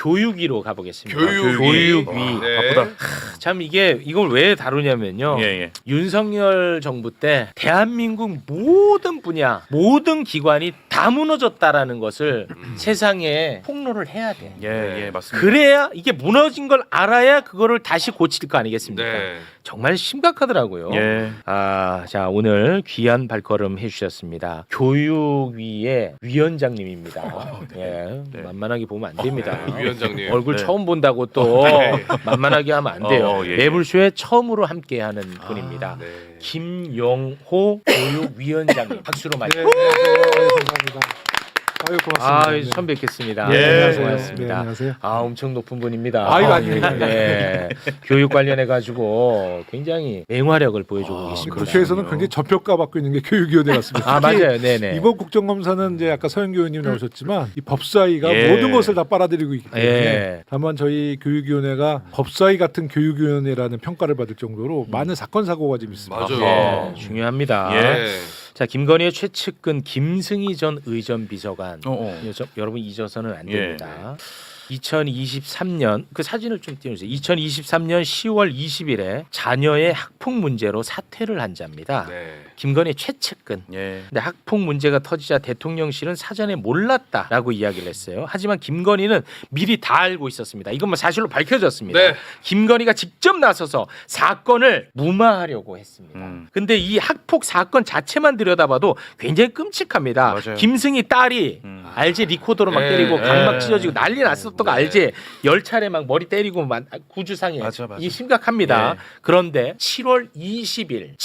교육위로 가보겠습니다. 교육위. 네. 바쁘다. 참 이걸 왜 다루냐면요. 윤석열 정부 때 대한민국 모든 분야, 모든 기관이 다 무너졌다라는 것을 세상에 폭로를 해야 돼. 예, 맞습니다. 그래야 이게 무너진 걸 알아야 그거를 다시 고칠 거 아니겠습니까? 네. 정말 심각하더라고요. 예. 자 오늘 귀한 발걸음 해주셨습니다. 교육위의 위원장님입니다. 예, 만만하게 보면 안 됩니다. 위원장님. 얼굴 처음 본다고 또 만만하게 하면 안 돼요. 예. 매불쇼에 처음으로 함께하는 분입니다. 네. 김용호 교육위원장님 박수로 맞죠. 네, 감사합니다. 아유, 고맙습니다. 처음 뵙겠습니다. 예. 네, 고맙습니다. 네, 안녕하세요. 엄청 높은 분입니다. 아이고, 아닙니다. 네. 교육 관련해 가지고 굉장히 맹활약을 보여주고 계십니다. 국회에서는 굉장히 저평가 받고 있는 게 교육위원회 같습니다. 맞아요. 네네. 이번 국정감사는 이제 아까 서영교 의원님 나오셨지만 이 법사위가 예. 모든 것을 다 빨아들이고 있기 때문에 예. 다만 저희 교육위원회가 법사위 같은 교육위원회라는 평가를 받을 정도로 많은 사건 사고가 좀 있습니다. 맞아요. 네, 중요합니다. 예. 자 김건희의 최측근 김승희 전 의전 비서관 여러분 잊어서는 안 예. 됩니다. 2023년 그 사진을 좀 띄워주세요. 2023년 10월 20일에 자녀의 학폭 문제로 사퇴를 한 자입니다. 네. 김건희 최측근. 예. 근데 학폭 문제가 터지자 대통령실은 사전에 몰랐다라고 이야기를 했어요. 하지만 김건희는 미리 다 알고 있었습니다. 이건 뭐 사실로 밝혀졌습니다. 네. 김건희가 직접 나서서 사건을 무마하려고 했습니다. 근데 이 학폭 사건 자체만 들여다봐도 굉장히 끔찍합니다. 맞아요. 김승희 딸이 알지 리코더로 막 네. 때리고 네. 각 막 찢어지고 난리 났었던 거 알지? 10차례 막 머리 때리고 구주상해. 맞아. 이게 심각합니다. 예. 그런데 7월 20일에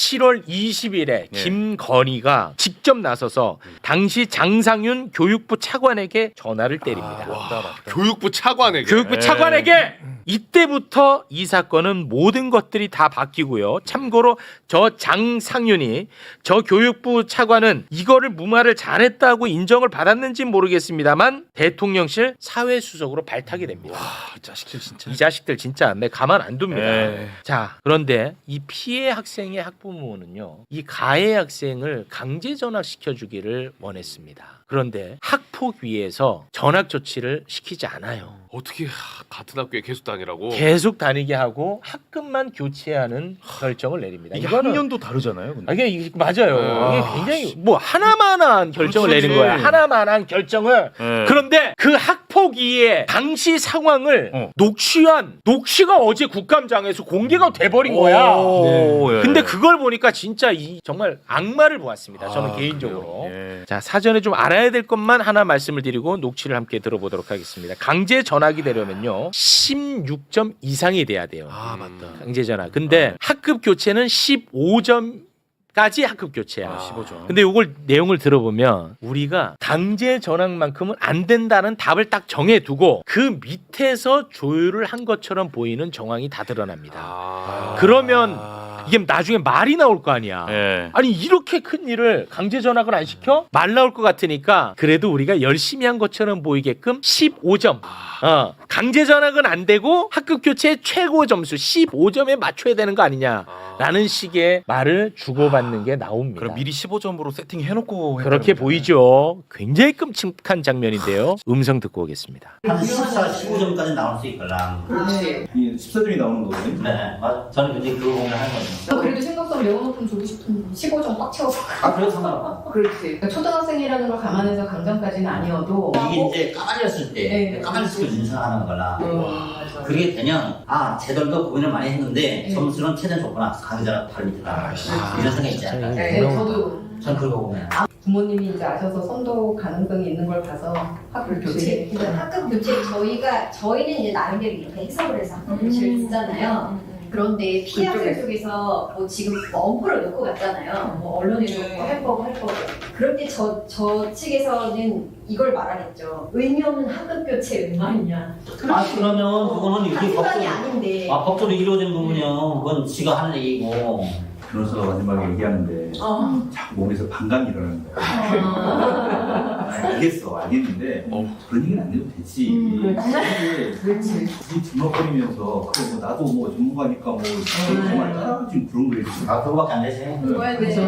김건희가 직접 나서서 당시 장상윤 교육부 차관에게 전화를 때립니다. 교육부 차관에게. 교육부 예. 차관에게 이때부터 이 사건은 모든 것들이 다 바뀌고요. 참고로 저 장상윤이 저 교육부 차관은 이거를 무마를 잘했다고 인정을 받았는지는 모르겠습니다만 대통령실 사회수석으로 발탁이 됩니다. 이 자식들 진짜. 이 자식들 진짜 내 가만 안 둡니다. 예. 자, 그런데 이 피해 학생의 학부모는요, 이 가해 학생을 강제 전학시켜 주기를 원했습니다. 그런데 학폭위에서 전학 조치를 시키지 않아요. 어떻게 같은 학교에 계속 다니라고? 계속 다니게 하고 학급만 교체하는 결정을 내립니다. 이게 이거는 학년도 다르잖아요. 근데. 이게 맞아요. 이게 굉장히 뭐 하나만한 결정을 그렇지. 내린 거야. 하나만한 결정을. 예. 그런데 그 학폭위의 당시 상황을 녹취가 어제 국감장에서 공개가 돼버린 거야. 오, 예. 근데 그걸 보니까 진짜 정말 악마를 보았습니다. 저는 개인적으로. 예. 자, 사전에 좀 알아야 될 것만 하나 말씀을 드리고 녹취를 함께 들어보도록 하겠습니다. 강제 전학이 되려면요 16점 이상이 돼야 돼요. 맞다. 강제 전학. 근데 학급 교체는 15점까지 학급 교체야. 15점. 근데 이걸 내용을 들어보면 우리가 강제 전학만큼은 안 된다는 답을 딱 정해두고 그 밑에서 조율을 한 것처럼 보이는 정황이 다 드러납니다. 그러면 이게 나중에 말이 나올 거 아니야. 예. 아니 이렇게 큰 일을 강제 전학을 안 시켜? 말 나올 것 같으니까 그래도 우리가 열심히 한 것처럼 보이게끔 15점. 강제 전학은 안 되고 학급 교체 최고 점수 15점에 맞춰야 되는 거 아니냐라는 식의 말을 주고받는 게 나옵니다. 그럼 미리 15점으로 세팅해놓고 그렇게 보이죠. 굉장히 끔찍한 장면인데요. 음성 듣고 오겠습니다. 한 14, 15점까지 나올 수 있거나. 그렇지. 이 14점이 나오는 거거든요? 네. 저는 이제 그거 보면 하는 거죠. 그래도 생각보다 영어만큼 주고 싶은 15점 꽉 채워서. 그래도 상관없어. 그렇지. 그러니까 초등학생이라는 걸 감안해서 강점까지는 아니어도. 이게 이제 까발렸을 때, 네. 까발렸을 때 인상하는 거라. 맞아. 그렇게 되면, 쟤들도 고민을 많이 했는데, 네. 점수는 최대한 줬구나. 강의자랑 바로 밑에다. 이런 생각이 있지 않을까. 네, 저도. 전 그러고 보면. 부모님이 이제 아셔서 선도 가능성이 있는 걸 봐서 학급 교체. 학급 교체 저희는 이제 나름대로 이렇게 해석을 해서 학급 교체를 쓰잖아요. 그런데 피해 학생 쪽에서 뭐 지금 엄포를 놓고 갔잖아요. 뭐 언론에도 할 거고. 그럴 때 저 측에서는 이걸 말하겠죠. 의미 없는 학급 교체 얼마냐. 그러면 그거는 이게 사실관이 아닌데. 법적으로 이루어진 부분이요. 그건 지가 하는 얘기고. 변호사가 마지막에 얘기하는데 자꾸 몸에서 반감이 일어나는 거야. 알겠는데 그런 얘기는 안 해도 되지. 그렇지. 굳이 주먹거리면서 그래 뭐 나도 뭐 전문가니까 뭐 정말 지금 그런 거예요. 그거밖에 안 되지. 그거야 돼. 그래서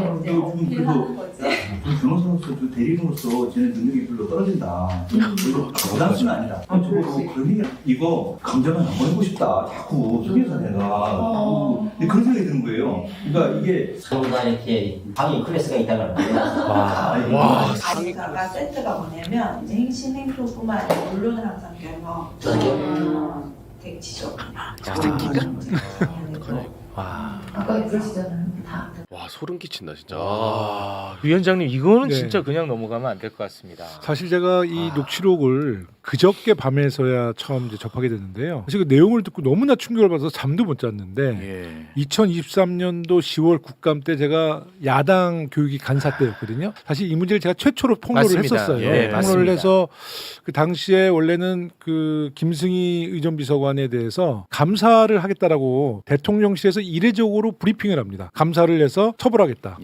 변호사로서 대리인으로서 쟤는 능력이 별로 떨어진다. 그리고 부담수는 아니다. 적어도 그런 얘기 이거 감정을 한번 해보고 싶다. 자꾸 소비자 내가 근데 그런 생각이 드는 거예요. 그러니까 이게 저보다 이렇게 방위 클래스가 있다는 거예요. 와. 아니다가 세트가 뭐냐면 이제 행신 행표뿐만 아니라 언론을 항상 껴서 대치죠. 와. 아까 그러시잖아요. 다. 와 소름 끼친다 진짜. 위원장님 이거는 네. 진짜 그냥 넘어가면 안 될 것 같습니다. 사실 제가 이 녹취록을 그저께 밤에서야 처음 이제 접하게 됐는데요. 사실 그 내용을 듣고 너무나 충격을 받아서 잠도 못 잤는데 2023년도 10월 국감 때 제가 야당 교육위 간사 때였거든요. 사실 이 문제를 제가 최초로 폭로를 맞습니다. 했었어요. 예, 폭로를 맞습니다. 해서 그 당시에 원래는 그 김승희 의전비서관에 대해서 감사를 하겠다라고 대통령실에서 이례적으로 브리핑을 합니다. 감사를 해서 처벌하겠다.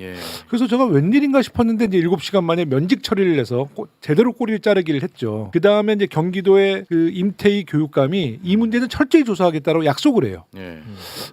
그래서 제가 웬일인가 싶었는데 이제 7시간 만에 면직 처리를 해서 제대로 꼬리를 자르기를 했죠. 그 다음에 이제 경기도의 그 임태희 교육감이 이 문제는 철저히 조사하겠다고 약속을 해요.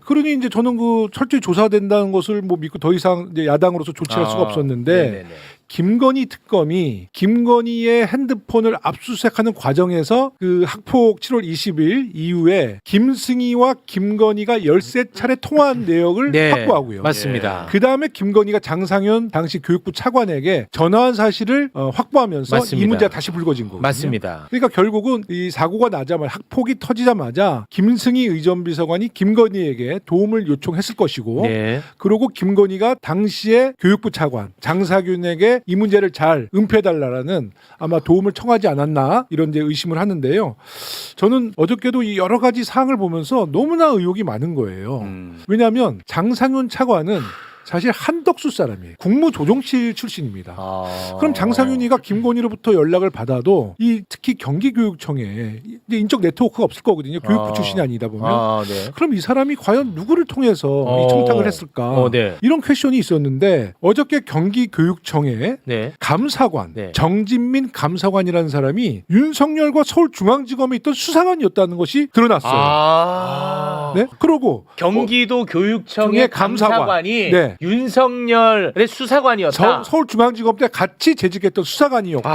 그러니 이제 저는 그 철저히 조사된다는 것을 뭐 믿고 더 이상 이제 야당으로서 조치할 수가 없었는데 네네네. 김건희 특검이 김건희의 핸드폰을 압수수색하는 과정에서 그 학폭 7월 20일 이후에 김승희와 김건희가 13차례 통화한 내역을 네, 확보하고요. 맞습니다. 그 다음에 김건희가 장상현 당시 교육부 차관에게 전화한 사실을 확보하면서 맞습니다. 이 문제가 다시 불거진 거거든요. 맞습니다. 그러니까 결국은 이 사고가 나자마자 학폭이 터지자마자 김승희 의전비서관이 김건희에게 도움을 요청했을 것이고 네. 그리고 김건희가 당시에 교육부 차관 장사균에게 이 문제를 잘 은폐해달라는 아마 도움을 청하지 않았나 이런 이제 의심을 하는데요. 저는 어저께도 이 여러 가지 사항을 보면서 너무나 의혹이 많은 거예요. 왜냐하면 장상윤 차관은 사실 한덕수 사람이에요. 국무조정실 출신입니다. 그럼 장상윤이가 김건희로부터 연락을 받아도 이 특히 경기교육청에 이제 인적 네트워크가 없을 거거든요. 교육부 출신이 아니다 보면. 네. 그럼 이 사람이 과연 누구를 통해서 이 청탁을 했을까? 네. 이런 퀘션이 있었는데 어저께 경기교육청에 네. 감사관 네. 정진민 감사관이라는 사람이 윤석열과 서울중앙지검에 있던 수사관이었다는 것이 드러났어요. 네? 그러고 경기도 교육청의 청의 감사관. 감사관이 네. 윤석열의 수사관이었다. 서울중앙지검 때 같이 재직했던 수사관이었고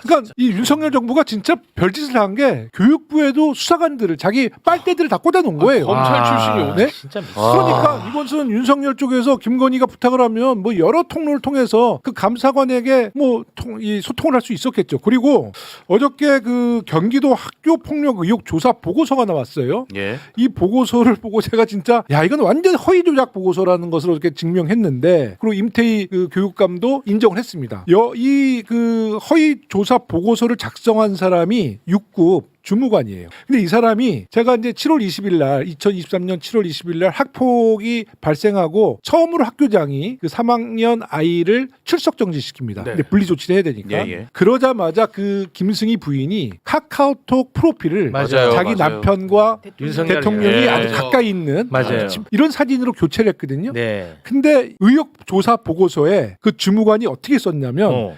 그러니까 이 윤석열 정부가 진짜 별짓을 한 게 교육부에도 수사관들을 자기 빨대들을 다 꽂아놓은 거예요. 검찰 출신이 어디? 네? 진짜 그러니까 이것은 윤석열 쪽에서 김건희가 부탁을 하면 뭐 여러 통로를 통해서 그 감사관에게 뭐 이 소통을 할 수 있었겠죠. 그리고 어저께 그 경기도 학교 폭력 의혹 조사 보고서가 나왔어요. 이 보고서를 보고 제가 진짜 야 이건 완전 허위 조작 보고서라는 것을 이렇게 증명했는데 그리고 임태희 그 교육감도 인정을 했습니다. 이 그 허위 조사 보고서를 작성한 사람이 6급 주무관이에요. 근데 이 사람이 제가 이제 7월 20일 날 2023년 7월 20일 날 학폭이 발생하고 처음으로 학교장이 그 3학년 아이를 출석 정지시킵니다. 근데 분리 조치를 해야 되니까. 그러자마자 그 김승희 부인이 카카오톡 프로필을 맞아요. 자기 남편과 윤석열 대통령이 아주 맞아. 가까이 있는 맞아요. 이런 사진으로 교체를 했거든요. 네. 근데 의혹 조사 보고서에 그 주무관이 어떻게 썼냐면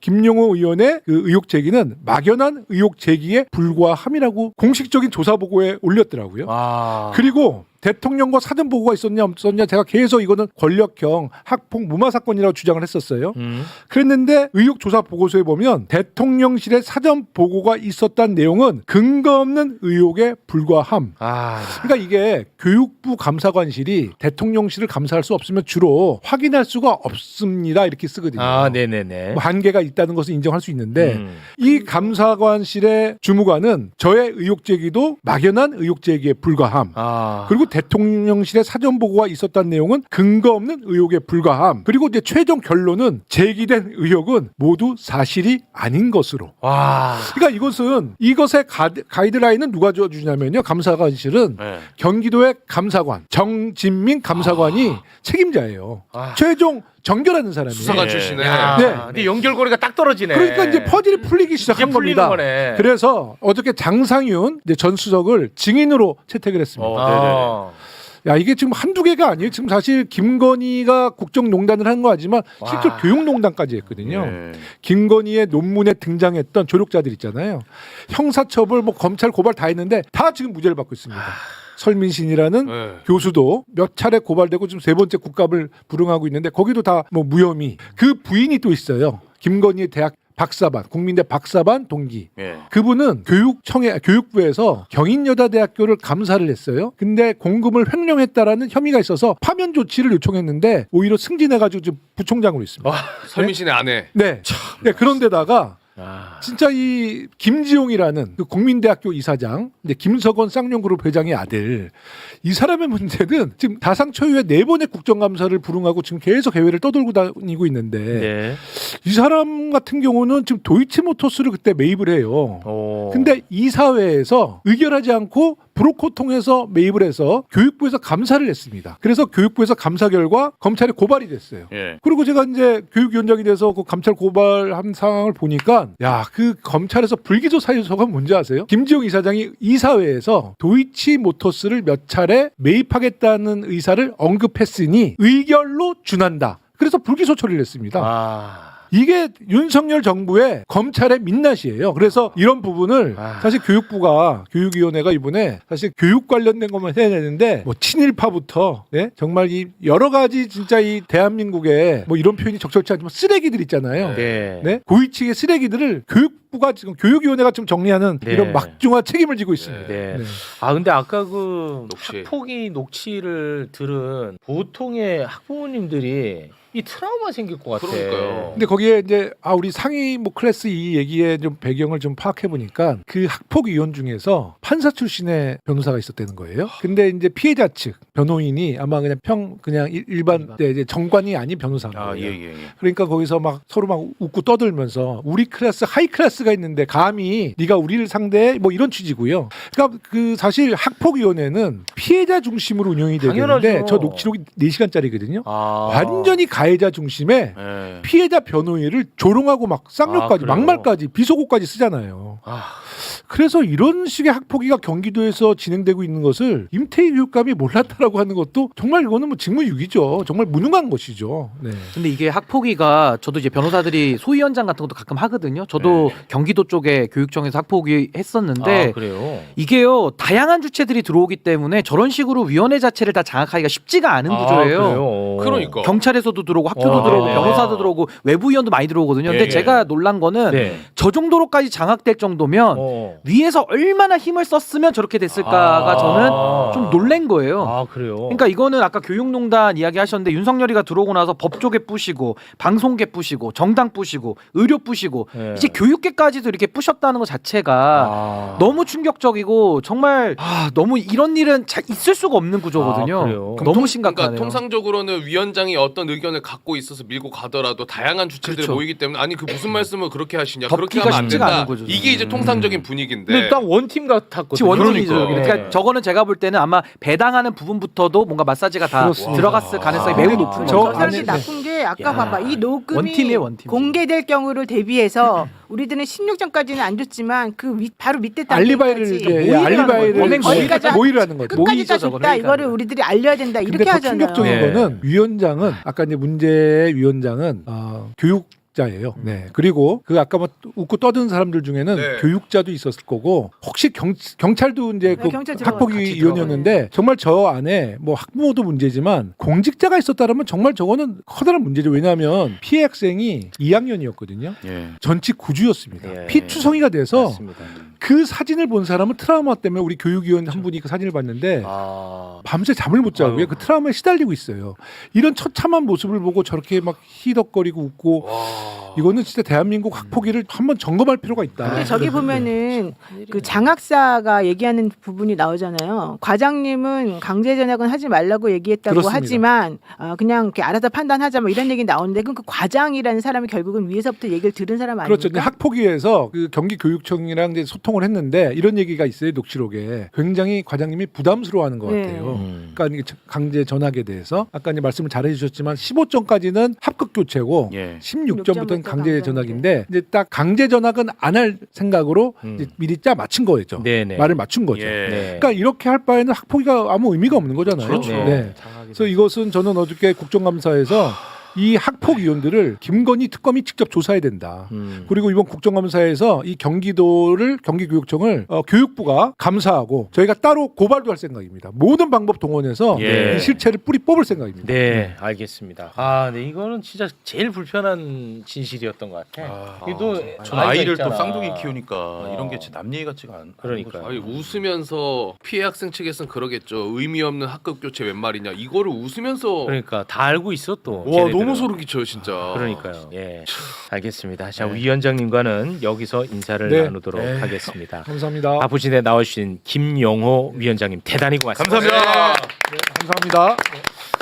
김용호 의원의 그 의혹 제기는 막연한 의혹 제기에 불과함이라고 공식적인 조사 보고에 올렸더라고요. 그리고 대통령과 사전 보고가 있었냐 없었냐 제가 계속 이거는 권력형 학폭 무마 사건이라고 주장을 했었어요. 그랬는데 의혹 조사 보고서에 보면 대통령실에 사전 보고가 있었다는 내용은 근거 없는 의혹에 불과함. 그러니까 이게 교육부 감사관실이 대통령실을 감사할 수 없으면 주로 확인할 수가 없습니다 이렇게 쓰거든요. 네네네. 뭐 한계가 있다는 것을 인정할 수 있는데 이 감사관실의 주무관은 저의 의혹 제기도 막연한 의혹 제기에 불과함. 그리고 대통령실의 사전 보고가 있었다는 내용은 근거 없는 의혹에 불과함. 그리고 이제 최종 결론은 제기된 의혹은 모두 사실이 아닌 것으로. 그러니까 이것의 가이드라인은 누가 주냐면요. 감사관실은 경기도의 감사관 정진민 감사관이 책임자예요. 최종 정결하는 사람이에요. 수사관 출신에. 네. 근데 연결고리가 딱 떨어지네. 그러니까 이제 퍼즐이 풀리기 시작한 이제 풀리는 겁니다. 거네. 그래서 어저께 장상윤 이제 전 수석을 증인으로 채택을 했습니다. 야 이게 지금 한두 개가 아니에요. 지금 사실 김건희가 국정농단을 한 거 하지만 실제로 교육농단까지 했거든요. 김건희의 논문에 등장했던 조력자들 있잖아요. 형사처벌 뭐 검찰 고발 다 했는데 다 지금 무죄를 받고 있습니다. 설민신이라는 네. 교수도 몇 차례 고발되고 지금 3번째 국감을 불응하고 있는데 거기도 다 뭐 무혐의. 그 부인이 또 있어요. 김건희 대학 박사반, 국민대 박사반 동기. 예. 그분은 교육부에서 경인여자대학교를 감사를 했어요. 근데 공금을 횡령했다라는 혐의가 있어서 파면 조치를 요청했는데 오히려 승진해가지고 지금 부총장으로 있습니다. 설민신의 아내. 네. 네. 그런데다가 아. 진짜 이 김지용이라는 그 국민대학교 이사장, 이제 김석원 쌍용그룹 회장의 아들, 이 사람의 문제는 지금 다상초유의 4번의 국정감사를 불응하고 지금 계속 해외를 떠돌고 다니고 있는데 네. 이 사람 같은 경우는 지금 도이치모터스를 그때 매입을 해요. 근데 이사회에서 의결하지 않고 브로커 통해서 매입을 해서 교육부에서 감사를 했습니다. 그래서 교육부에서 감사 결과 검찰에 고발이 됐어요. 예. 그리고 제가 이제 교육위원장이 돼서 그 감찰 고발한 상황을 보니까 야, 그 검찰에서 불기소 사유서가 뭔지 아세요? 김지용 이사장이 이사회에서 도이치모터스를 몇 차례 매입하겠다는 의사를 언급했으니 의결로 준한다. 그래서 불기소 처리를 했습니다. 아. 이게 윤석열 정부의 검찰의 민낯이에요. 그래서 이런 부분을 사실 교육부가 교육위원회가 이번에 사실 교육 관련된 것만 해야 되는데 뭐 친일파부터 네? 정말 이 여러 가지 진짜 이 대한민국에 뭐 이런 표현이 적절치 않지만 쓰레기들 있잖아요. 네. 네? 고위층의 쓰레기들을 교육부가 지금 교육위원회가 좀 정리하는 네. 이런 막중한 책임을 지고 있습니다. 네. 네. 아 근데 아까 그 녹취. 학폭위 녹취를 들은 보통의 학부모님들이 이 트라우마 생길 것 같아. 그러니까요. 근데 거기에 이제 우리 상위 뭐 클래스 이 얘기의 좀 배경을 좀 파악해 보니까 그 학폭위원 중에서 판사 출신의 변호사가 있었다는 거예요. 근데 이제 피해자 측 변호인이 아마 그냥 일반 이제 정관이 아닌 변호사인 거예요. 아, 예. 그러니까 거기서 막 서로 막 웃고 떠들면서 우리 클래스 하이 클래스가 있는데 감히 네가 우리를 상대해 뭐 이런 취지고요. 그러니까 그 사실 학폭위원회는 피해자 중심으로 운영이 되는데 당연하죠. 저 녹취록이 4시간짜리거든요. 아. 완전히 가해자 중심에 예. 피해자 변호인을 조롱하고 막 쌍욕까지 그래요? 막말까지 비속어까지 쓰잖아요. 아. 그래서 이런 식의 학폭위가 경기도에서 진행되고 있는 것을 임태희 교육감이 몰랐다라고 하는 것도 정말 이거는 뭐 직무유기죠. 정말 무능한 것이죠. 네. 근데 이게 학폭위가 저도 이제 변호사들이 소위 현장 같은 것도 가끔 하거든요. 저도 경기도 쪽에 교육청에서 학폭위 했었는데 아, 그래요. 이게요 다양한 주체들이 들어오기 때문에 저런 식으로 위원회 자체를 다 장악하기가 쉽지가 않은 구조예요. 그래요? 그러니까. 경찰에서도 들어오고 학교도 와, 들어오고 네. 변호사도 들어오고 외부 위원도 많이 들어오거든요. 근데 예. 제가 놀란 거는 네. 저 정도로까지 장악될 정도면 위에서 얼마나 힘을 썼으면 저렇게 됐을까가 저는 좀 놀란 거예요. 아 그래요. 그러니까 이거는 아까 교육농단 이야기 하셨는데 윤석열이가 들어오고 나서 법조계 부시고 방송계 부시고 정당 부시고 의료 부시고 네. 이제 교육계까지도 이렇게 부셨다는 것 자체가 너무 충격적이고 정말 너무 이런 일은 있을 수가 없는 구조거든요. 아, 그래요? 너무 심각하네요. 그러니까 통상적으로는 위원장이 어떤 의견을 갖고 있어서 밀고 가더라도 다양한 주체들이 그렇죠. 모이기 때문에 아니 그 무슨 말씀을 그렇게 하시냐 그렇게 덮기가 하면 안 쉽지가 된다. 않은 거죠. 이게 이제 통상적인 분위기인데 근데 딱 원팀 같았거든요. 지금 원팀이죠. 그러니까. 그러니까 저거는 제가 볼 때는 아마 배당하는 부분부터도 뭔가 마사지가 다 그렇습니다. 들어갔을 가능성이 매우 높은 저 거죠. 안에- 사실 나쁜 게 아까 야, 봐봐 이 녹음이 원팀이에요, 원팀. 공개될 경우를 대비해서 우리들은 16전까지는 안 줬지만 그 바로 밑에 알리바이를 단계까지 이제 모의를 하는 알리바이를 거예요. 거기까지 모의를 하는 거죠. 끝까지 다 모의죠, 줬다 저거는. 이거를 우리들이 알려야 된다 근데 이렇게 더 하잖아요. 충격적인 네. 거는 위원장은 아까 이제 문제의 위원장은 교육자예요. 네. 그리고 그 아까 뭐 웃고 떠드는 사람들 중에는 네. 교육자도 있었을 거고 혹시 경찰도 이제 네, 그 경찰 들어가요. 학폭위 같이 위원이었는데 정말 저 안에 뭐 학부모도 문제지만 공직자가 있었다면 정말 저거는 커다란 문제죠. 왜냐하면 피해 학생이 2학년이었거든요. 예. 전직 구주였습니다. 예. 피투성이가 돼서 맞습니다. 그 사진을 본 사람은 트라우마 때문에 우리 교육위원 한 분이 그 사진을 봤는데 아. 밤새 잠을 못 자고요. 아유. 그 트라우마에 시달리고 있어요. 이런 처참한 모습을 보고 저렇게 막 희덕거리고 웃고 이거는 진짜 대한민국 학폭위를 한번 점검할 필요가 있다. 근데 저기 보면은 그 장학사가 얘기하는 부분이 나오잖아요. 과장님은 강제 전학은 하지 말라고 얘기했다고 그렇습니다. 하지만 그냥 이렇게 알아서 판단하자 뭐 이런 얘기 나오는데 그럼 그 과장이라는 사람이 결국은 위에서부터 얘기를 들은 사람 아닙니까? 그렇죠. 이제 학폭위에서 그 경기교육청이랑 이제 소통을 했는데 이런 얘기가 있어요. 녹취록에 굉장히 과장님이 부담스러워하는 것 네. 같아요. 그러니까 이게 강제 전학에 대해서 아까 이제 말씀을 잘 해주셨지만 15점까지는 합격 교체고 예. 16점부터는 강제 강제 전학인데 이제 딱 강제 전학은 안 할 생각으로 이제 미리 짜 맞춘 거죠. 네네. 말을 맞춘 거죠. 예. 네. 그러니까 이렇게 할 바에는 학폭위가 아무 의미가 없는 거잖아요. 그렇죠. 네. 그래서 이것은 저는 어저께 국정감사에서 이 학폭위원들을 김건희 특검이 직접 조사해야 된다. 그리고 이번 국정감사에서 이 경기교육청을 교육부가 감사하고 저희가 따로 고발도 할 생각입니다. 모든 방법 동원해서 예. 이 실체를 뿌리 뽑을 생각입니다. 네, 알겠습니다. 네, 이거는 진짜 제일 불편한 진실이었던 것 같아. 또 전 아이를 또 있잖아. 쌍둥이 키우니까 이런 게 제 남 얘기 같지가 않. 그러니까요. 아니 웃으면서 피해 학생 측에서는 그러겠죠. 의미 없는 학급 교체 웬 말이냐. 이거를 웃으면서 그러니까 다 알고 있어 또. 와 걔네들은. 너무 소름 끼쳐요 진짜. 그러니까요. 예, 알겠습니다. 자, 위원장님과는 여기서 인사를 네. 나누도록 하겠습니다. 감사합니다. 바쁘신데 나와주신 김영호 위원장님 대단히 고맙습니다. 감사합니다. 감사합니다.